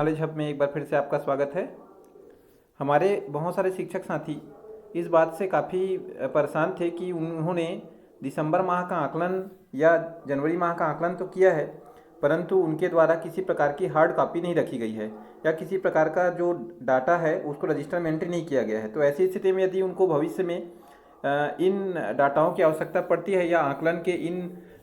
Knowledge hub में एक बार फिर से आपका स्वागत है। हमारे बहुत सारे शिक्षक साथी इस बात से काफ़ी परेशान थे कि उन्होंने दिसंबर माह का आकलन या जनवरी माह का आकलन तो किया है, परंतु उनके द्वारा किसी प्रकार की हार्ड कॉपी नहीं रखी गई है या किसी प्रकार का जो डाटा है उसको रजिस्टर में एंट्री नहीं किया गया है। तो ऐसी स्थिति में यदि उनको भविष्य में इन डाटाओं की आवश्यकता पड़ती है या आकलन के इन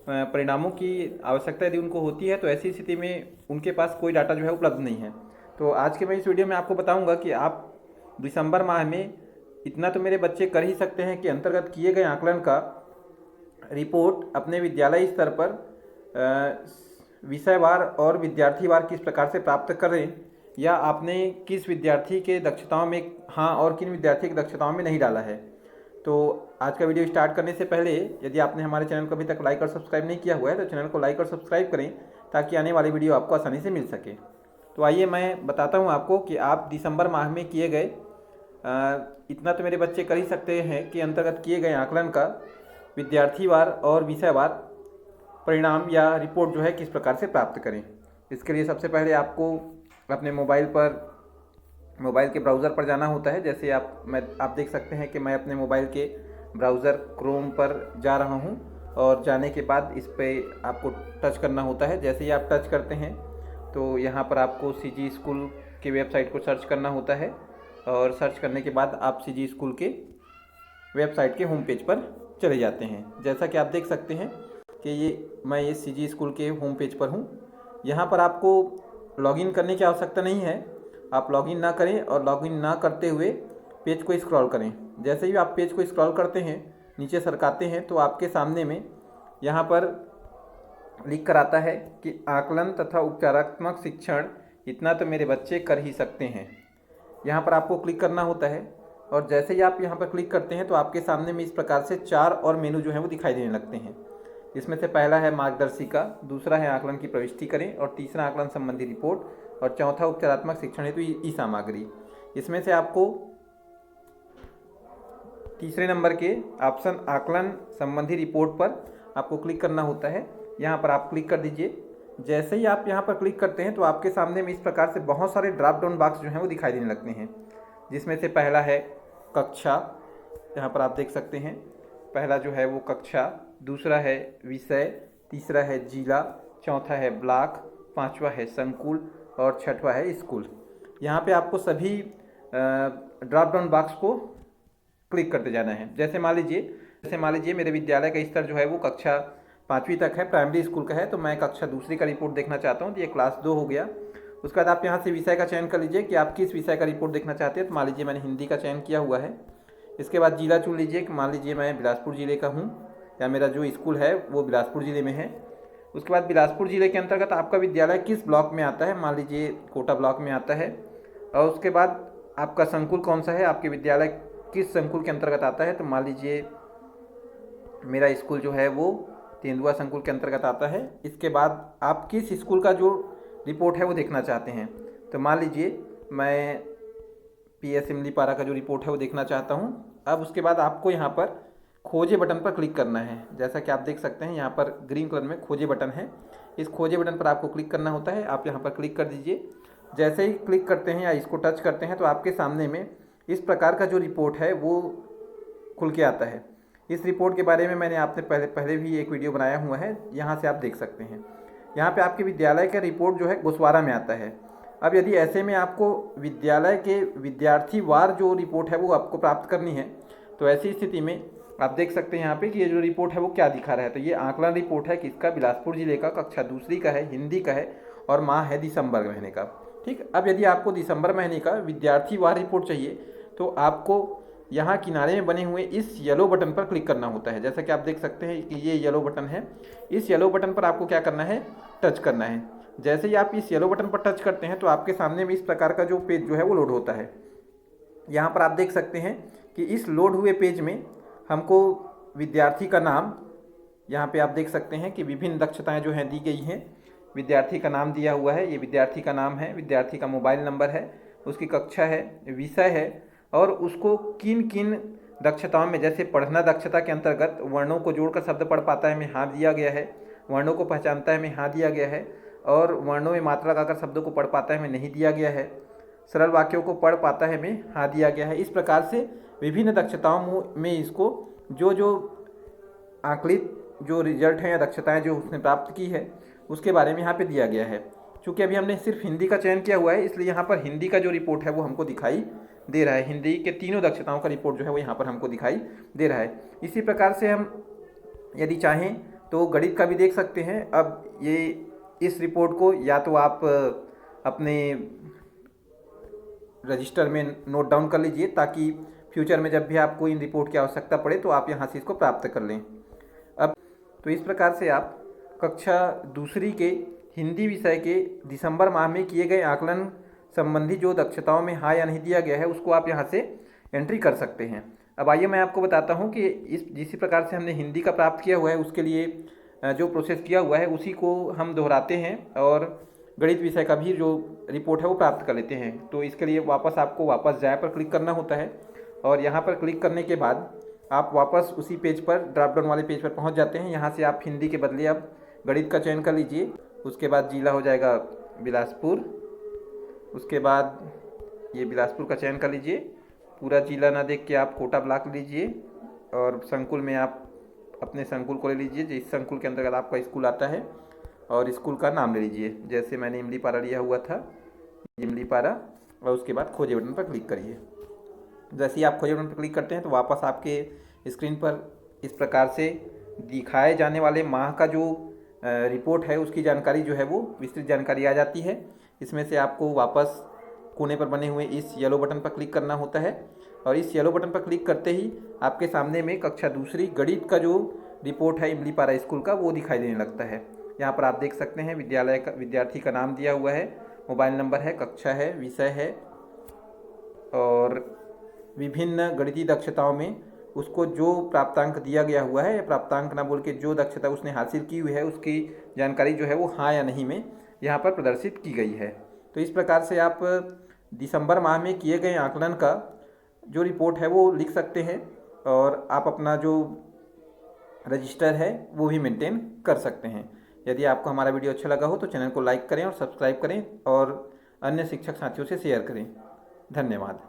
परिणामों की आवश्यकता यदि उनको होती है, तो ऐसी स्थिति में उनके पास कोई डाटा जो है उपलब्ध नहीं है। तो आज के मैं इस वीडियो में आपको बताऊंगा कि आप दिसंबर माह में इतना तो मेरे बच्चे कर ही सकते हैं कि अंतर्गत किए गए आकलन का रिपोर्ट अपने विद्यालय स्तर पर विषयवार और विद्यार्थीवार किस प्रकार से प्राप्त करें, या आपने किस विद्यार्थी के दक्षताओं में हाँ और किन विद्यार्थी की दक्षताओं में नहीं डाला है। तो आज का वीडियो स्टार्ट करने से पहले यदि आपने हमारे चैनल को अभी तक लाइक और सब्सक्राइब नहीं किया हुआ है तो चैनल को लाइक और सब्सक्राइब करें ताकि आने वाली वीडियो आपको आसानी से मिल सके। तो आइए मैं बताता हूं आपको कि आप दिसंबर माह में किए गए इतना तो मेरे बच्चे कर ही सकते हैं कि अंतर्गत किए गए आकलन का विद्यार्थीवार और विषयवार परिणाम या रिपोर्ट जो है किस प्रकार से प्राप्त करें। इसके लिए सबसे पहले आपको अपने मोबाइल के ब्राउज़र पर जाना होता है। जैसे आप देख सकते हैं कि मैं अपने मोबाइल के ब्राउज़र क्रोम पर जा रहा हूं और जाने के बाद इस पर आपको टच करना होता है। जैसे ही आप टच करते हैं तो यहाँ पर आपको सीजी स्कूल के वेबसाइट को सर्च करना होता है और सर्च करने के बाद आप सीजी स्कूल के वेबसाइट के होम पेज पर चले जाते हैं। जैसा कि आप देख सकते हैं कि मैं ये सीजी स्कूल के होम पेज पर हूँ। यहाँ पर आपको लॉगिन करने की आवश्यकता नहीं है, आप लॉगिन ना करें और लॉगिन ना करते हुए पेज को स्क्रॉल करें। जैसे ही आप पेज को स्क्रॉल करते हैं, नीचे सरकाते हैं, तो आपके सामने में यहाँ पर लिख कर आता है कि आकलन तथा उपचारात्मक शिक्षण इतना तो मेरे बच्चे कर ही सकते हैं। यहाँ पर आपको क्लिक करना होता है और जैसे ही आप यहाँ पर क्लिक करते हैं तो आपके सामने में इस प्रकार से 4 और मेनू जो है वो दिखाई देने लगते हैं। इसमें से पहला है मार्गदर्शिका, दूसरा है आकलन की प्रविष्टि करें और तीसरा आकलन संबंधी रिपोर्ट और चौथा उपचारात्मक शिक्षण हेतु ई सामग्री। इसमें से आपको तीसरे नंबर के ऑप्शन आकलन संबंधी रिपोर्ट पर आपको क्लिक करना होता है। यहाँ पर आप क्लिक कर दीजिए। जैसे ही आप यहाँ पर क्लिक करते हैं तो आपके सामने में इस प्रकार से बहुत सारे ड्रॉप डाउन बॉक्स जो हैं वो दिखाई देने लगते हैं, जिसमें से पहला है कक्षा। यहाँ पर आप देख सकते हैं पहला जो है वो कक्षा, दूसरा है विषय, तीसरा है जिला, चौथा है ब्लॉक, पांचवा है संकुल और छठवां है स्कूल। यहाँ पे आपको सभी ड्रॉप डाउन बॉक्स को क्लिक करते जाना है। जैसे मान लीजिए मेरे विद्यालय का स्तर जो है वो कक्षा 5वीं तक है, प्राइमरी स्कूल का है, तो मैं कक्षा 2 का रिपोर्ट देखना चाहता हूँ। तो ये क्लास 2 हो गया। उसके बाद आप यहाँ से विषय का चयन कर लीजिए कि आप किस विषय का रिपोर्ट देखना चाहते हैं। तो मान लीजिए मैंने हिंदी का चयन किया हुआ है। इसके बाद जिला चुन लीजिए कि मान लीजिए मैं बिलासपुर ज़िले का हूँ या मेरा जो स्कूल है वो बिलासपुर ज़िले में है। उसके बाद बिलासपुर ज़िले के अंतर्गत आपका विद्यालय किस ब्लॉक में आता है, मान लीजिए कोटा ब्लॉक में आता है। और उसके बाद आपका संकुल कौन सा है, आपके विद्यालय किस संकुल के अंतर्गत आता है। तो मान लीजिए मेरा स्कूल जो है वो तेंदुआ संकुल के अंतर्गत आता है। इसके बाद आप किस स्कूल का जो रिपोर्ट है वो देखना चाहते हैं। तो मान लीजिए मैं PS इमलीपारा का जो रिपोर्ट है वो देखना चाहता हूँ। अब उसके बाद आपको यहाँ पर खोजे बटन पर क्लिक करना है। जैसा कि आप देख सकते हैं यहाँ पर ग्रीन कलर में खोजे बटन है। इस खोजे बटन पर आपको क्लिक करना होता है। आप यहाँ पर क्लिक कर दीजिए। जैसे ही क्लिक करते हैं या इसको टच करते हैं तो आपके सामने में इस प्रकार का जो रिपोर्ट है वो खुल के आता है। इस रिपोर्ट के बारे में मैंने आपने पहले भी एक वीडियो बनाया हुआ है, यहाँ से आप देख सकते हैं। यहाँ पे आपके विद्यालय का रिपोर्ट जो है गोसवारा में आता है। अब यदि ऐसे में आपको विद्यालय के विद्यार्थीवार जो रिपोर्ट है वो आपको प्राप्त करनी है, तो ऐसी स्थिति में आप देख सकते हैं यहाँ पे कि ये जो रिपोर्ट है वो क्या दिखा रहा है। तो ये आकलन रिपोर्ट है किसका, बिलासपुर जिले का, कक्षा 2 का है, हिंदी का है और माह है दिसंबर महीने का। ठीक। अब यदि आपको दिसंबर महीने का विद्यार्थीवार रिपोर्ट चाहिए तो आपको यहाँ किनारे में बने हुए इस येलो बटन पर क्लिक करना होता है। जैसा कि आप देख सकते हैं कि ये येलो बटन है। इस येलो बटन पर आपको क्या करना है, टच करना है। जैसे ही आप इस येलो बटन पर टच करते हैं तो आपके सामने में इस प्रकार का जो पेज जो है वो लोड होता है। यहाँ पर आप देख सकते हैं कि इस लोड हुए पेज में हमको विद्यार्थी का नाम, यहाँ पे आप देख सकते हैं कि विभिन्न दक्षताएं जो हैं दी गई हैं। विद्यार्थी का नाम दिया हुआ है, ये विद्यार्थी का नाम है, विद्यार्थी का मोबाइल नंबर है, उसकी कक्षा है, विषय है और उसको किन किन दक्षताओं में, जैसे पढ़ना दक्षता के अंतर्गत वर्णों को जोड़कर शब्द पढ़ पाता है में हाँ दिया गया है, वर्णों को पहचानता है में हाँ दिया गया है, और वर्णों में मात्रा अगर शब्दों को पढ़ पाता है हमें नहीं दिया गया है, सरल वाक्यों को पढ़ पाता है हमें हाँ दिया गया है। इस प्रकार से विभिन्न दक्षताओं में इसको जो जो आंकलित जो रिजल्ट हैं या दक्षताएं जो उसने प्राप्त की है उसके बारे में यहाँ पे दिया गया है। चूँकि अभी हमने सिर्फ हिंदी का चयन किया हुआ है इसलिए यहाँ पर हिंदी का जो रिपोर्ट है वो हमको दिखाई दे रहा है। हिंदी के तीनों दक्षताओं का रिपोर्ट जो है वो यहाँ पर हमको दिखाई दे रहा है। इसी प्रकार से हम यदि चाहें तो गणित का भी देख सकते हैं। अब ये इस रिपोर्ट को या तो आप अपने रजिस्टर में नोट डाउन कर लीजिए ताकि फ्यूचर में जब भी आपको इन रिपोर्ट की आवश्यकता पड़े तो आप यहाँ से इसको प्राप्त कर लें। अब तो इस प्रकार से आप कक्षा दूसरी के हिंदी विषय के दिसंबर माह में किए गए आकलन संबंधी जो दक्षताओं में हाँ या नहीं दिया गया है उसको आप यहाँ से एंट्री कर सकते हैं। अब आइए मैं आपको बताता हूँ कि जिस प्रकार से हमने हिंदी का प्राप्त किया हुआ है उसके लिए जो प्रोसेस किया हुआ है उसी को हम दोहराते हैं और गणित विषय का भी जो रिपोर्ट है वो प्राप्त कर लेते हैं। तो इसके लिए आपको वापस जाए पर क्लिक करना होता है और यहाँ पर क्लिक करने के बाद आप वापस उसी पेज पर ड्रॉप डाउन वाले पेज पर पहुँच जाते हैं। यहाँ से आप हिंदी के बदले आप गणित का चयन कर लीजिए। उसके बाद जिला हो जाएगा बिलासपुर। उसके बाद ये बिलासपुर का चयन कर लीजिए। पूरा जिला ना देख के आप कोटा ब्लॉक लीजिए और संकुल में आप अपने संकुल को ले लीजिए जिस संकुल के अंतर्गत आपका स्कूल आता है और स्कूल का नाम ले लीजिए। जैसे मैंने इमलीपारा लिया हुआ था, इमलीपारा, और उसके बाद खोजे बटन पर क्लिक करिए। जैसे ही आप खोजे बटन पर क्लिक करते हैं तो वापस आपके स्क्रीन पर इस प्रकार से दिखाए जाने वाले माह का जो रिपोर्ट है उसकी जानकारी जो है वो विस्तृत जानकारी आ जाती है। इसमें से आपको वापस कोने पर बने हुए इस येलो बटन पर क्लिक करना होता है और इस येलो बटन पर क्लिक करते ही आपके सामने में कक्षा दूसरी गणित का जो रिपोर्ट है इमलीपारा स्कूल का वो दिखाई देने लगता है। यहाँ पर आप देख सकते हैं विद्यार्थी का नाम दिया हुआ है, मोबाइल नंबर है, कक्षा है, विषय है और विभिन्न गणितीय दक्षताओं में उसको जो प्राप्तांक दिया गया हुआ है या प्राप्तांक ना बोल के जो दक्षता उसने हासिल की हुई है उसकी जानकारी जो है वो हाँ या नहीं में यहाँ पर प्रदर्शित की गई है। तो इस प्रकार से आप दिसंबर माह में किए गए आकलन का जो रिपोर्ट है वो लिख सकते हैं और आप अपना जो रजिस्टर है वो भी मेंटेन कर सकते हैं। यदि आपको हमारा वीडियो अच्छा लगा हो तो चैनल को लाइक करें और सब्सक्राइब करें और अन्य शिक्षक साथियों से शेयर करें। धन्यवाद।